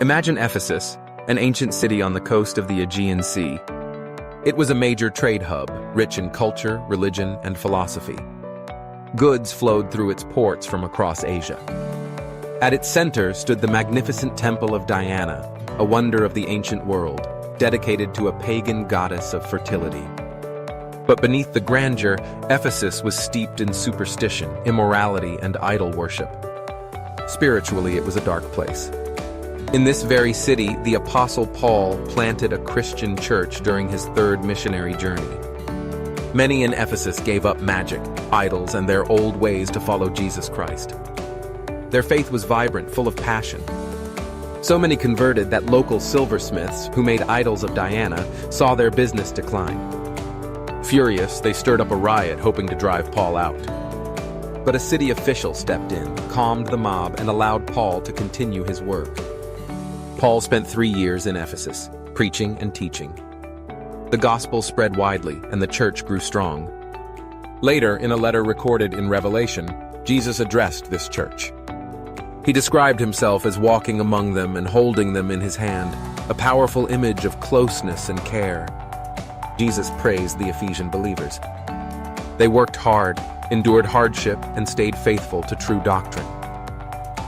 Imagine Ephesus, an ancient city on the coast of the Aegean Sea. It was a major trade hub, rich in culture, religion, and philosophy. Goods flowed through its ports from across Asia. At its center stood the magnificent Temple of Diana, a wonder of the ancient world, dedicated to a pagan goddess of fertility. But beneath the grandeur, Ephesus was steeped in superstition, immorality, and idol worship. Spiritually, it was a dark place. In this very city, the Apostle Paul planted a Christian church during his third missionary journey. Many in Ephesus gave up magic, idols, and their old ways to follow Jesus Christ. Their faith was vibrant, full of passion. So many converted that local silversmiths, who made idols of Diana, saw their business decline. Furious, they stirred up a riot, hoping to drive Paul out. But a city official stepped in, calmed the mob, and allowed Paul to continue his work. Paul spent 3 years in Ephesus, preaching and teaching. The gospel spread widely, and the church grew strong. Later, in a letter recorded in Revelation, Jesus addressed this church. He described himself as walking among them and holding them in his hand, a powerful image of closeness and care. Jesus praised the Ephesian believers. They worked hard, endured hardship, and stayed faithful to true doctrine.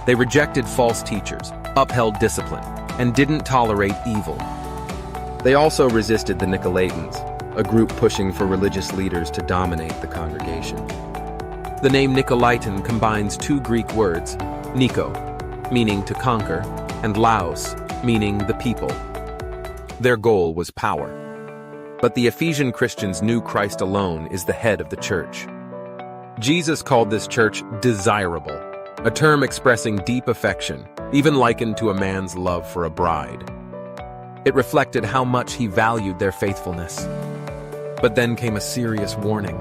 They rejected false teachers, upheld discipline, and didn't tolerate evil. They also resisted the Nicolaitans, a group pushing for religious leaders to dominate the congregation. The name Nicolaitan combines 2 Greek words, Nico, meaning to conquer, and Laos, meaning the people. Their goal was power. But the Ephesian Christians knew Christ alone is the head of the church. Jesus called this church desirable, a term expressing deep affection, even likened to a man's love for a bride. It reflected how much he valued their faithfulness. But then came a serious warning.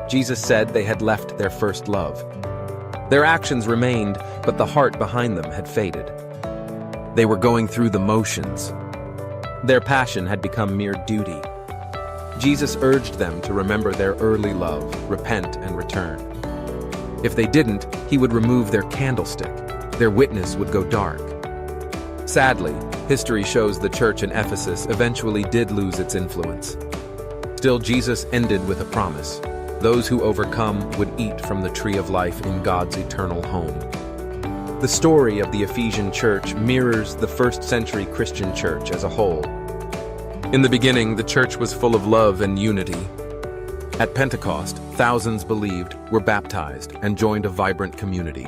Jesus said they had left their first love. Their actions remained, but the heart behind them had faded. They were going through the motions. Their passion had become mere duty. Jesus urged them to remember their early love, repent, and return. If they didn't, he would remove their candlestick. Their witness would go dark. Sadly, history shows the church in Ephesus eventually did lose its influence. Still, Jesus ended with a promise. Those who overcome would eat from the tree of life in God's eternal home. The story of the Ephesian church mirrors the first-century Christian church as a whole. In the beginning, the church was full of love and unity. At Pentecost, thousands believed, were baptized, and joined a vibrant community.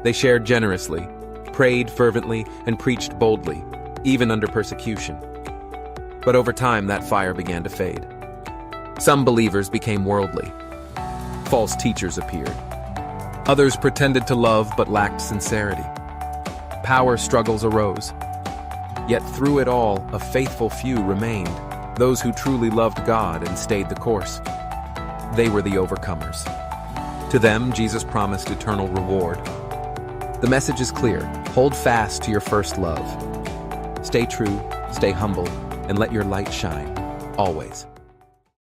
They shared generously, prayed fervently, and preached boldly, even under persecution. But over time, that fire began to fade. Some believers became worldly. False teachers appeared. Others pretended to love but lacked sincerity. Power struggles arose. Yet through it all, a faithful few remained, those who truly loved God and stayed the course. They were the overcomers. To them, Jesus promised eternal reward. The message is clear. Hold fast to your first love. Stay true, stay humble, and let your light shine, always.